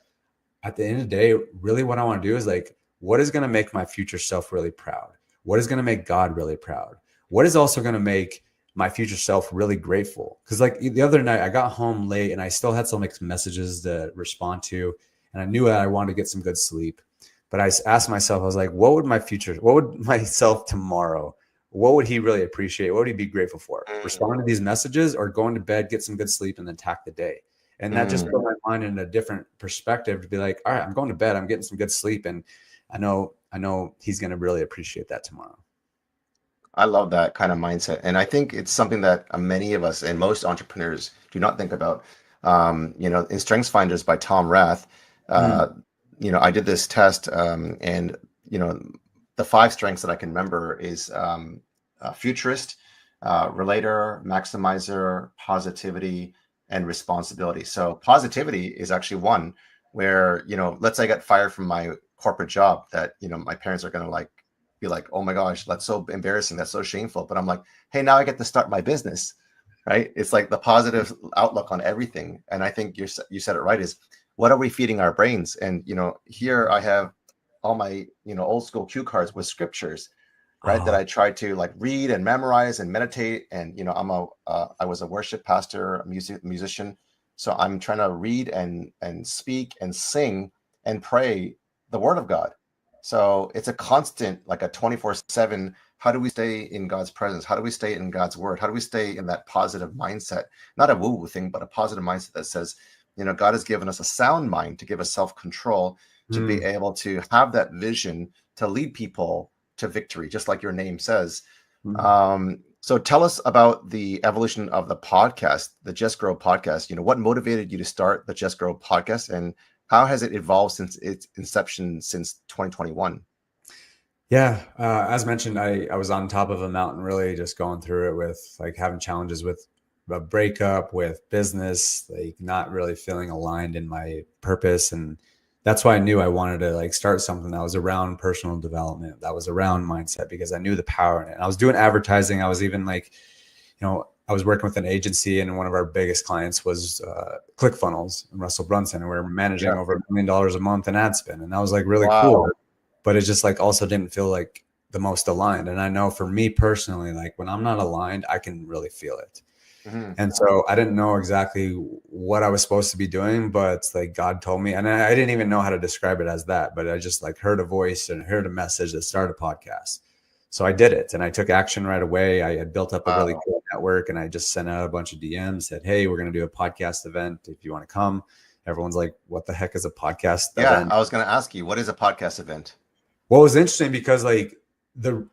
[SPEAKER 12] at the end of the day, really what I want to do is like, what is going to make my future self really proud? What is going to make God really proud? What is also going to make my future self really grateful? Because like the other night I got home late and I still had some messages to respond to, and I knew that I wanted to get some good sleep. But I asked myself, I was like, what would myself tomorrow, what would he really appreciate? What would he be grateful for? Respond to these messages, or going to bed, get some good sleep, and then attack the day. And that just put my mind in a different perspective to be like, all right, I'm going to bed, I'm getting some good sleep, and I know he's going to really appreciate that tomorrow.
[SPEAKER 11] I love that kind of mindset. And I think it's something that many of us and most entrepreneurs do not think about. In Strengths Finders by Tom Rath, I did this test, and the 5 strengths that I can remember is futurist, relator, maximizer, positivity, and responsibility. So positivity is actually one where, let's say I got fired from my corporate job, that, my parents are going to be like, oh my gosh, that's so embarrassing. That's so shameful. But I'm like, hey, now I get to start my business, right? It's like the positive outlook on everything. And I think you said it right, is what are we feeding our brains? And, here I have all my, old school cue cards with scriptures, right? That I try to read and memorize and meditate. And, I was a worship pastor, a musician. So I'm trying to read and speak and sing and pray the word of God. So it's a constant, like a 24/7. How do we stay in God's presence? How do we stay in God's word? How do we stay in that positive mindset? Not a woo-woo thing, but a positive mindset that says, God has given us a sound mind to give us self-control, to be able to have that vision to lead people to victory, just like your name says. So tell us about the evolution of the podcast, the Just Grow podcast. What motivated you to start the Just Grow podcast, and how has it evolved since its inception since 2021?
[SPEAKER 12] Yeah, as mentioned, I was on top of a mountain, really just going through it with having challenges with a breakup, with business, not really feeling aligned in my purpose. And that's why I knew I wanted to start something that was around personal development, that was around mindset, because I knew the power in it. And I was doing advertising. I was even I was working with an agency, and one of our biggest clients was ClickFunnels and Russell Brunson, and we were managing over $1 million a month in ad spend. And that was really cool, but it just also didn't feel like the most aligned. And I know for me personally, when I'm not aligned, I can really feel it. And so I didn't know exactly what I was supposed to be doing, but God told me, and I didn't even know how to describe it as that, but I just heard a voice and heard a message that started a podcast. So I did it, and I took action right away. I had built up a really cool network, and I just sent out a bunch of DMs, said, hey, we're going to do a podcast event if you want to come. Everyone's like, what the heck is a podcast event?
[SPEAKER 11] I was going to ask you, what is a podcast event?
[SPEAKER 12] Well, it was interesting because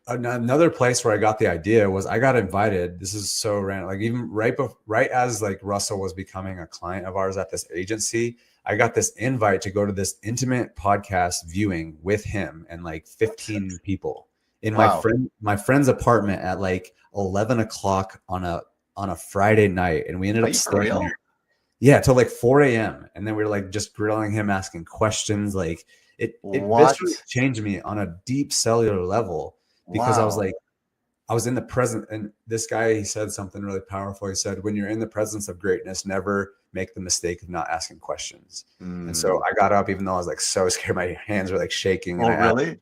[SPEAKER 12] another place where I got the idea was I got invited. This is so random. Even right as Russell was becoming a client of ours at this agency, I got this invite to go to this intimate podcast viewing with him and 15 people in my friend's apartment at 11 o'clock on a Friday night. And we ended up staying there. Yeah, till 4 a.m. And then we were just grilling him, asking questions. It viscerally changed me on a deep cellular level, because I was in the present. And this guy, he said something really powerful. He said, when you're in the presence of greatness, never make the mistake of not asking questions. And so I got up, even though I was so scared, my hands were shaking. And I asked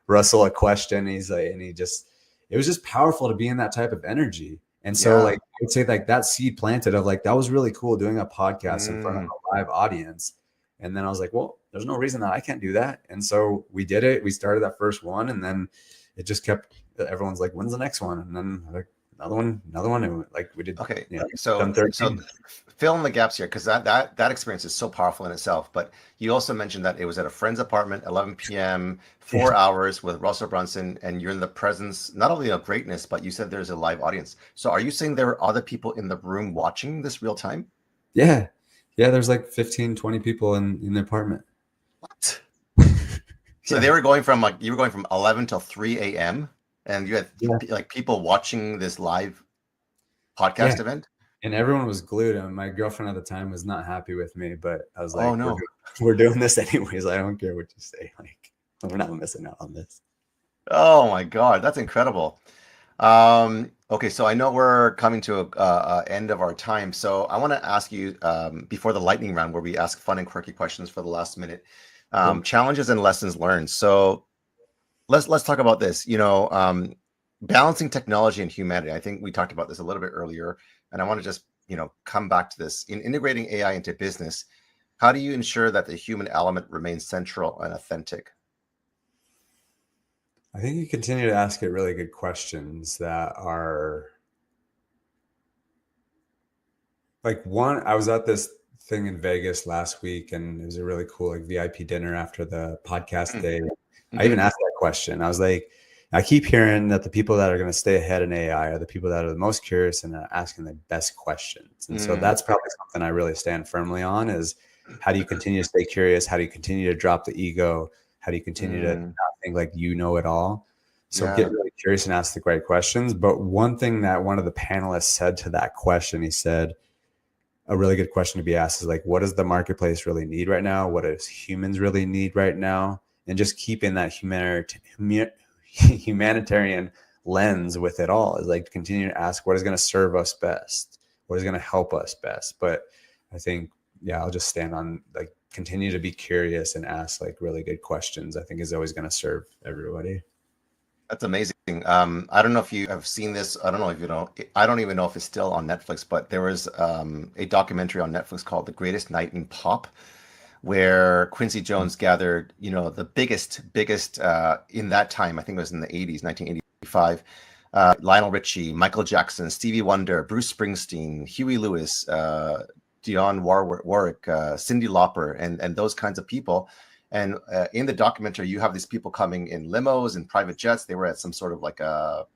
[SPEAKER 12] Russell a question. It was just powerful to be in that type of energy. And so I would say that seed planted of that was really cool, doing a podcast in front of a live audience. And then I was like, well, there's no reason that I can't do that. And so we did it. We started that first one, and then it just kept, everyone's like, when's the next one? And then like another one. And like we did.
[SPEAKER 11] Okay.
[SPEAKER 12] You know,
[SPEAKER 11] So
[SPEAKER 12] done 13.
[SPEAKER 11] fill in the gaps here, because that experience is so powerful in itself. But you also mentioned that it was at a friend's apartment, 11 p.m., 4 hours with Russell Brunson, and you're in the presence not only of greatness, but you said there's a live audience. So are you saying there were other people in the room watching this real time?
[SPEAKER 12] Yeah. There's like 15, 20 people in the apartment.
[SPEAKER 11] What? So they were going from you were going from 11 till 3 a.m. and you had like people watching this live podcast event.
[SPEAKER 12] And everyone was glued. And my girlfriend at the time was not happy with me, but I was like,
[SPEAKER 11] oh no,
[SPEAKER 12] we're doing this anyways. I don't care what you say. Like, we're not missing out on this.
[SPEAKER 11] Oh my God, that's incredible. Okay, so I know we're coming to a end of our time. So I want to ask you before the lightning round, where we ask fun and quirky questions for the last minute, challenges and lessons learned. So let's talk about this. You know, balancing technology and humanity. I think we talked about this a little bit earlier, and I want to just come back to this. In integrating AI into business, how do you ensure that the human element remains central and authentic?
[SPEAKER 12] I think you continue to ask it really good questions that are like one. I was at this thing in Vegas last week, and it was a really cool like VIP dinner after the podcast day. I even asked that question. I was like, I keep hearing that the people that are going to stay ahead in AI are the people that are the most curious and are asking the best questions. And so that's probably something I really stand firmly on is how do you continue to stay curious? How do you continue to drop the ego? How do you continue to not think like you know it all? So get really curious and ask the right questions. But one thing that one of the panelists said to that question, he said, a really good question to be asked is like, what does the marketplace really need right now? What does humans really need right now? And just keeping that humanitarian lens with it all is like continue to ask what is going to serve us best, what is going to help us best. But I think, I'll just stand on like continue to be curious and ask like really good questions. I think is always going to serve everybody.
[SPEAKER 11] That's amazing. I don't know if you have seen this. I don't know if you know. I don't even know if it's still on Netflix, but there was a documentary on Netflix called The Greatest Night in Pop, where Quincy Jones gathered, the biggest in that time. I think it was in the 80s, 1985. Lionel Richie, Michael Jackson, Stevie Wonder, Bruce Springsteen, Huey Lewis, Dionne Warwick, Cyndi Lauper, and those kinds of people. And in the documentary, you have these people coming in limos and private jets. They were at some sort of like a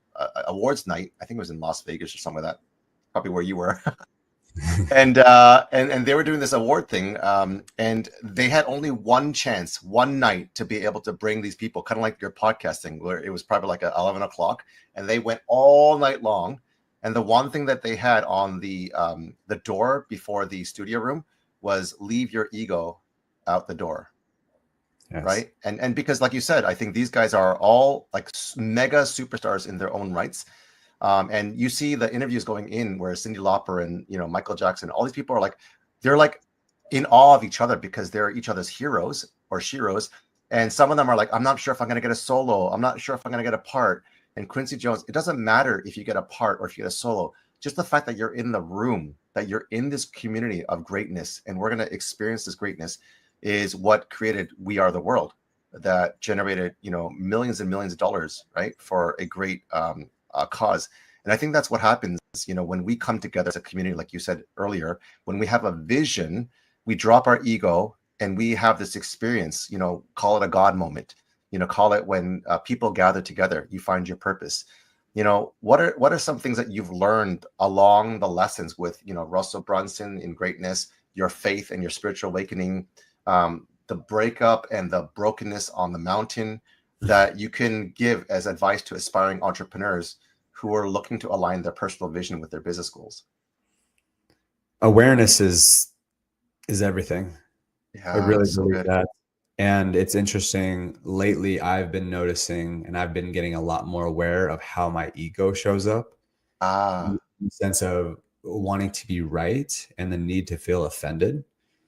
[SPEAKER 11] awards night. I think it was in Las Vegas or something like that, probably where you were. and they were doing this award thing, and they had only one chance, one night to be able to bring these people, kind of like your podcasting, where it was probably like at 11 o'clock, and they went all night long. And the one thing that they had on the door before the studio room was leave your ego out the door. Yes. Right. And because like you said, I think these guys are all like mega superstars in their own rights. And you see the interviews going in where Cyndi Lauper and, Michael Jackson, all these people are like, they're like in awe of each other because they're each other's heroes or sheroes. And some of them are like, I'm not sure if I'm going to get a solo. I'm not sure if I'm going to get a part. And Quincy Jones, it doesn't matter if you get a part or if you get a solo, just the fact that you're in the room, that you're in this community of greatness, and we're going to experience this greatness is what created We Are the World, that generated, millions and millions of dollars, right, for a great cause. And I think that's what happens, when we come together as a community, like you said earlier, when we have a vision, we drop our ego and we have this experience, call it a God moment, call it when people gather together, you find your purpose. What are some things that you've learned along the lessons with, Russell Brunson in greatness, your faith and your spiritual awakening, the breakup and the brokenness on the mountain that you can give as advice to aspiring entrepreneurs who are looking to align their personal vision with their business goals?
[SPEAKER 12] Awareness is everything.
[SPEAKER 11] Yeah,
[SPEAKER 12] I really believe that. And it's interesting, lately I've been noticing and I've been getting a lot more aware of how my ego shows up. In the sense of wanting to be right and the need to feel offended.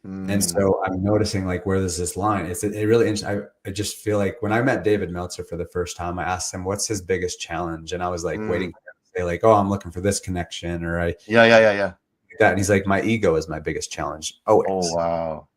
[SPEAKER 12] And so I'm noticing like, where there's this line, it really interesting. I just feel like when I met David Meltzer for the first time, I asked him, what's his biggest challenge? And I was like waiting for him to say like, oh, I'm looking for this connection, or
[SPEAKER 11] yeah.
[SPEAKER 12] Like that. And he's like, my ego is my biggest challenge always.
[SPEAKER 11] Oh, wow.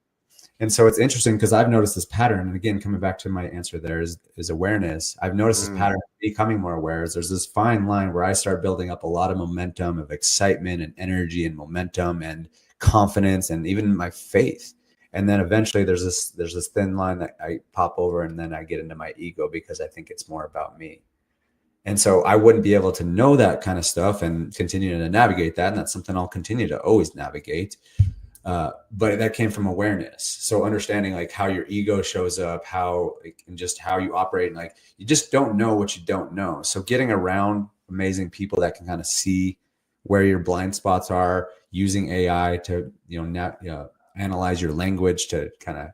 [SPEAKER 12] And so it's interesting because I've noticed this pattern. And again, coming back to my answer there is awareness. I've noticed this pattern becoming more aware. Is there's this fine line where I start building up a lot of momentum, of excitement and energy and momentum and confidence and even my faith. And then eventually there's this thin line that I pop over, and then I get into my ego because I think it's more about me. And so I wouldn't be able to know that kind of stuff and continue to navigate that. And that's something I'll continue to always navigate. But that came from awareness. So understanding like how your ego shows up, how like, and just how you operate, and like you just don't know what you don't know. So getting around amazing people that can kind of see where your blind spots are, using AI to analyze your language to kind of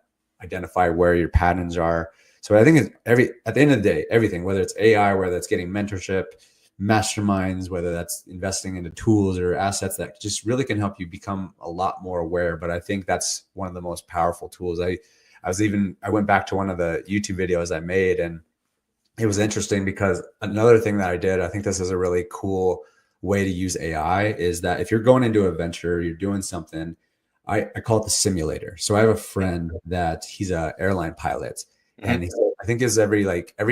[SPEAKER 12] identify where your patterns are. So I think at the end of the day, everything, whether it's AI, whether it's getting mentorship, masterminds, whether that's investing into tools or assets that just really can help you become a lot more aware. But I think that's one of the most powerful tools. I went back to one of the YouTube videos I made, and it was interesting because another thing that I did, I think this is a really cool way to use AI, is that if you're going into a venture, you're doing something, I call it the simulator. So I have a friend that he's an airline pilot, and I think is every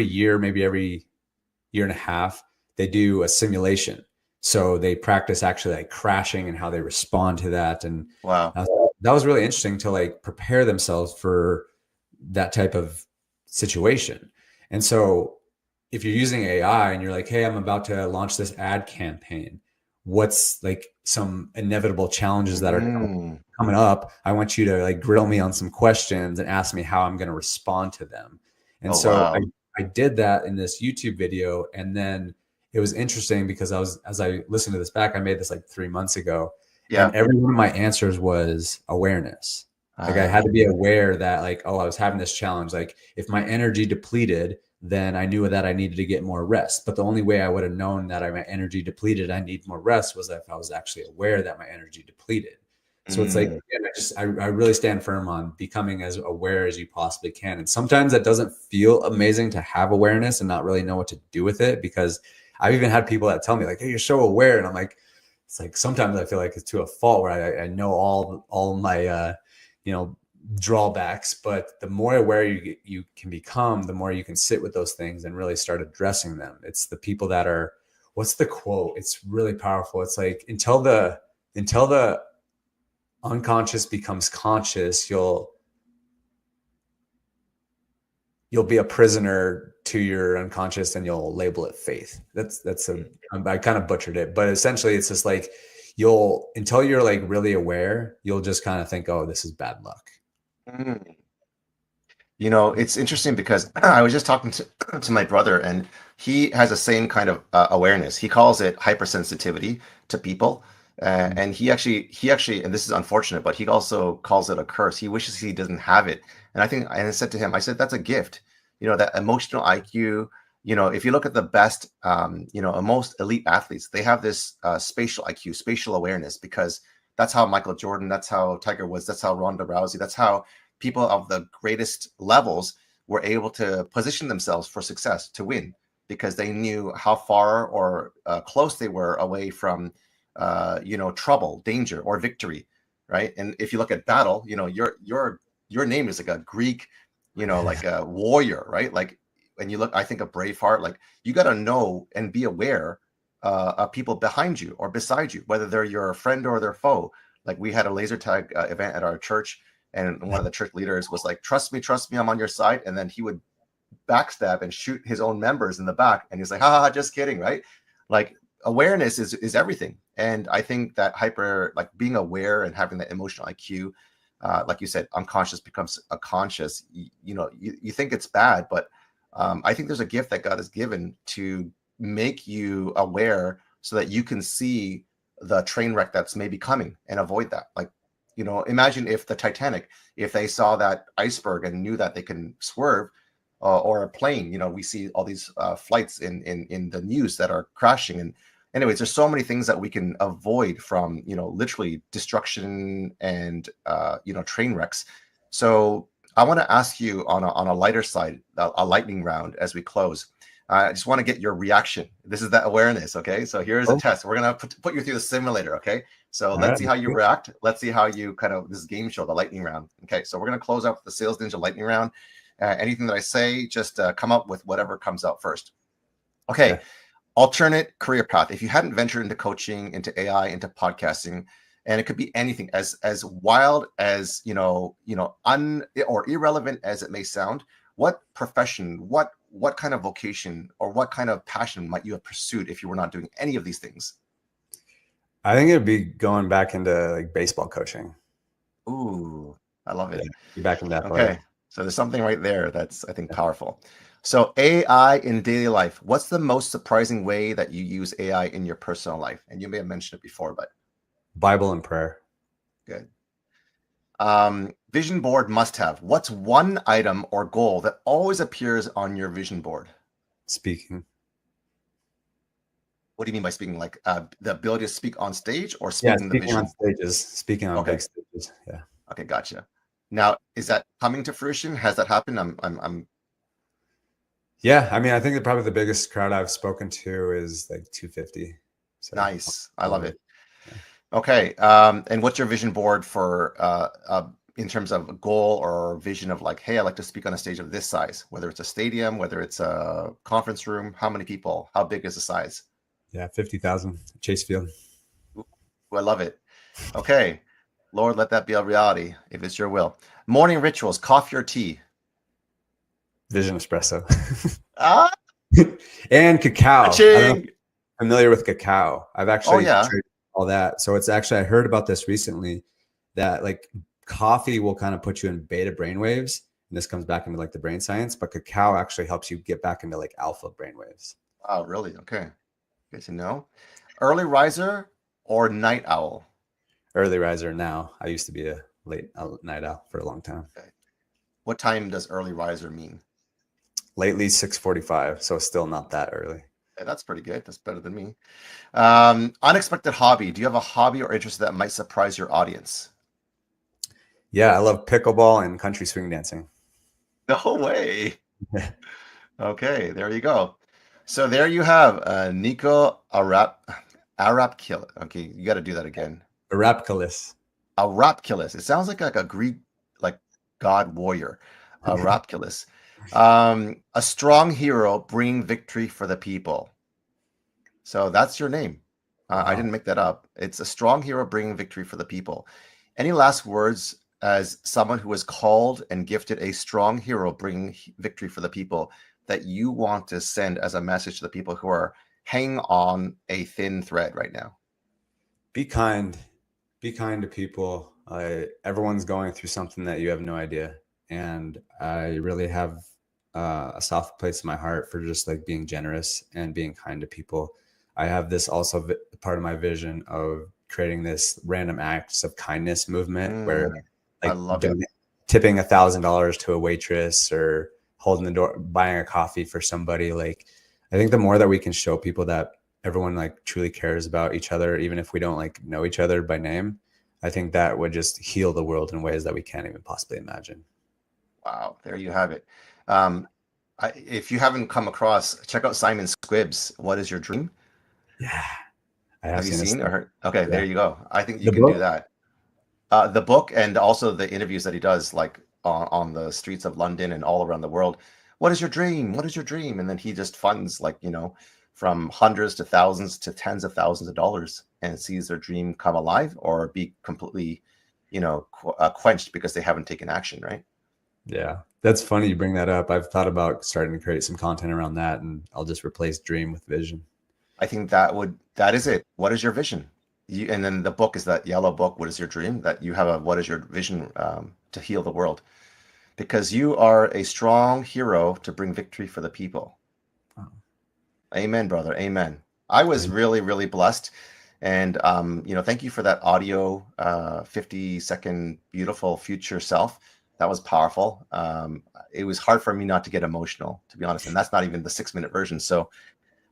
[SPEAKER 12] year, maybe every year and a half, they do a simulation. So they practice actually like crashing and how they respond to that. And
[SPEAKER 11] wow,
[SPEAKER 12] that was really interesting to like prepare themselves for that type of situation. And so if you're using AI and you're like, hey, I'm about to launch this ad campaign, what's like some inevitable challenges that are coming up? I want you to like grill me on some questions and ask me how I'm going to respond to them. And I did that in this YouTube video. And then it was interesting because as I listened to this back, I made this like 3 months ago. Yeah. And every one of my answers was awareness. Like I had to be aware that like, oh, I was having this challenge. Like if my energy depleted, then I knew that I needed to get more rest. But the only way I would have known that my energy depleted, I need more rest, was if I was actually aware that my energy depleted. So it's like, again, I really stand firm on becoming as aware as you possibly can. And sometimes that doesn't feel amazing to have awareness and not really know what to do with it, because I've even had people that tell me like, hey, you're so aware. And I'm like, it's like, sometimes I feel like it's to a fault where I know all my, drawbacks, but the more aware you can become, the more you can sit with those things and really start addressing them. It's the people that are, what's the quote? It's really powerful. It's like, until the unconscious becomes conscious, you'll be a prisoner to your unconscious and you'll label it faith. I kind of butchered it, but essentially it's just like, until you're like really aware, you'll just kind of think, oh, this is bad luck.
[SPEAKER 11] It's interesting because I was just talking to my brother, and he has the same kind of awareness. He calls it hypersensitivity to people. And he actually, and this is unfortunate, but he also calls it a curse. He wishes he doesn't have it. And I said to him, I said, that's a gift, that emotional IQ. If you look at the best, most elite athletes, they have this spatial IQ, spatial awareness, because that's how Michael Jordan, that's how Tiger Woods, that's how Ronda Rousey, that's how people of the greatest levels were able to position themselves for success, to win, because they knew how far or close they were away from trouble, danger, or victory, right? And if you look at battle, your name is like a Greek, like a warrior, right? Like when you look, I think of Braveheart, like you got to know and be aware of people behind you or beside you, whether they're your friend or their foe. Like we had a laser tag event at our church, and one of the church leaders was like, trust me, I'm on your side. And then he would backstab and shoot his own members in the back. And he's like, just kidding, right? Like awareness is everything. And I think that being aware and having that emotional IQ, like you said, unconscious becomes a conscious. You think it's bad, but I think there's a gift that God has given to make you aware so that you can see the train wreck that's maybe coming and avoid that. Like, imagine if the Titanic, if they saw that iceberg and knew that they can swerve, or a plane, we see all these flights in the news that are crashing. And anyways, there's so many things that we can avoid from, literally destruction and, train wrecks. So I want to ask you on a lighter side, a lightning round as we close. I just want to get your reaction. This is that awareness. Okay. So here's a test. We're going to put you through the simulator. Okay. So let's see how you react. Let's see how you this is game show, the lightning round. Okay. So we're going to close out with the Sales Ninja lightning round. Anything that I say, just come up with whatever comes out first. Okay. Alternate career path. If you hadn't ventured into coaching, into AI, into podcasting, and it could be anything as wild as, or irrelevant as it may sound, what profession, what kind of vocation or what kind of passion might you have pursued if you were not doing any of these things?
[SPEAKER 12] I think it'd be going back into like baseball coaching.
[SPEAKER 11] Ooh, I love it.
[SPEAKER 12] Be back in that.
[SPEAKER 11] Okay. So there's something right there that's, I think, powerful. So AI in daily life, what's the most surprising way that you use AI in your personal life? And you may have mentioned it before, but
[SPEAKER 12] Bible and prayer.
[SPEAKER 11] Good. Vision board must have. What's one item or goal that always appears on your vision board?
[SPEAKER 12] Speaking.
[SPEAKER 11] What do you mean by speaking? Like the ability to speak on stage or speaking the vision?
[SPEAKER 12] On stages. Speaking on big stages. Yeah.
[SPEAKER 11] Okay, gotcha. Now, is that coming to fruition? Has that happened? I'm.
[SPEAKER 12] Yeah, I mean, I think that probably the biggest crowd I've spoken to is like 250. So,
[SPEAKER 11] nice. I love it. Okay. And what's your vision board for in terms of a goal or vision of like, hey, I'd like to speak on a stage of this size, whether it's a stadium, whether it's a conference room, how many people, how big is the size?
[SPEAKER 12] Yeah, 50,000 Chase Field.
[SPEAKER 11] Ooh, I love it. Okay. Lord, let that be a reality if it's your will. Morning rituals, coffee or tea?
[SPEAKER 12] Vision Espresso.
[SPEAKER 11] And
[SPEAKER 12] cacao. I don't know if you're familiar with cacao. I've actually tried all that. So it's actually, I heard about this recently that like coffee will kind of put you in beta brainwaves. And this comes back into like the brain science, but cacao actually helps you get back into like alpha brainwaves.
[SPEAKER 11] Oh, really? Okay. Good to know. Early riser or night owl?
[SPEAKER 12] Early riser now. I used to be a late night owl for a long time.
[SPEAKER 11] Okay. What time does early riser mean?
[SPEAKER 12] Lately 6:45, so still not that early.
[SPEAKER 11] Yeah, that's pretty good. That's better than me. Unexpected hobby. Do you have a hobby or interest that might surprise your audience?
[SPEAKER 12] Yeah, I love pickleball and country swing dancing.
[SPEAKER 11] No way. Okay, there you go. So there you have Nico Arachules. Okay, you got to do that again.
[SPEAKER 12] Arachules.
[SPEAKER 11] Arachules. It sounds like a Greek, like god warrior. Arachules. A strong hero bringing victory for the people. So that's your name. I didn't make that up. It's a strong hero bringing victory for the people. Any last words as someone who is called and gifted a strong hero bringing victory for the people that you want to send as a message to the people who are hanging on a thin thread right now?
[SPEAKER 12] Be kind. Be kind to people. Everyone's going through something that you have no idea. And I really have a soft place in my heart for just like being generous and being kind to people. I have this also part of my vision of creating this random acts of kindness movement where like
[SPEAKER 11] I love it.
[SPEAKER 12] Tipping $1,000 to a waitress or holding the door, buying a coffee for somebody. Like, I think the more that we can show people that everyone like truly cares about each other, even if we don't like know each other by name, I think that would just heal the world in ways that we can't even possibly imagine.
[SPEAKER 11] Wow, there you have it. If you haven't come across, check out Simon Squibb's What Is Your Dream?
[SPEAKER 12] Yeah.
[SPEAKER 11] Have you seen or heard? Okay, there you go. I think you can do that. The book and also the interviews that he does, like on the streets of London and all around the world. What is your dream? What is your dream? And then he just funds like, from hundreds to thousands to tens of thousands of dollars and sees their dream come alive or be completely, quenched because they haven't taken action, right?
[SPEAKER 12] Yeah, that's funny you bring that up. I've thought about starting to create some content around that, and I'll just replace dream with vision.
[SPEAKER 11] I think that is it. What is your vision? And then the book is that yellow book, What Is Your Dream? That you have what is your vision to heal the world? Because you are a strong hero to bring victory for the people. Oh. Amen, brother. Amen. I was really, really blessed. And, thank you for that audio, 50-second, beautiful future self. That was powerful. It was hard for me not to get emotional, to be honest. And that's not even the 6-minute version. So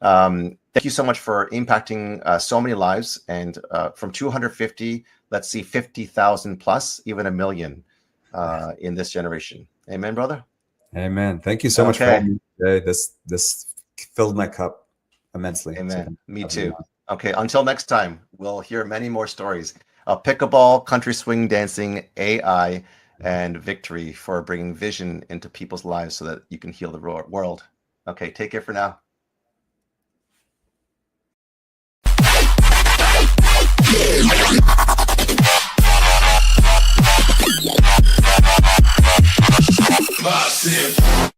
[SPEAKER 11] thank you so much for impacting so many lives. And from 250, let's see, 50,000 plus, even 1 million in this generation. Amen, brother.
[SPEAKER 12] Amen. Thank you so much for having me today. This filled my cup immensely.
[SPEAKER 11] Amen.
[SPEAKER 12] So,
[SPEAKER 11] Me
[SPEAKER 12] having
[SPEAKER 11] too.
[SPEAKER 12] you on.
[SPEAKER 11] Okay, until next time, we'll hear many more stories of pickleball, country swing dancing, AI, and victory for bringing vision into people's lives so that you can heal the world. Okay, take care for now.
[SPEAKER 13] Massive.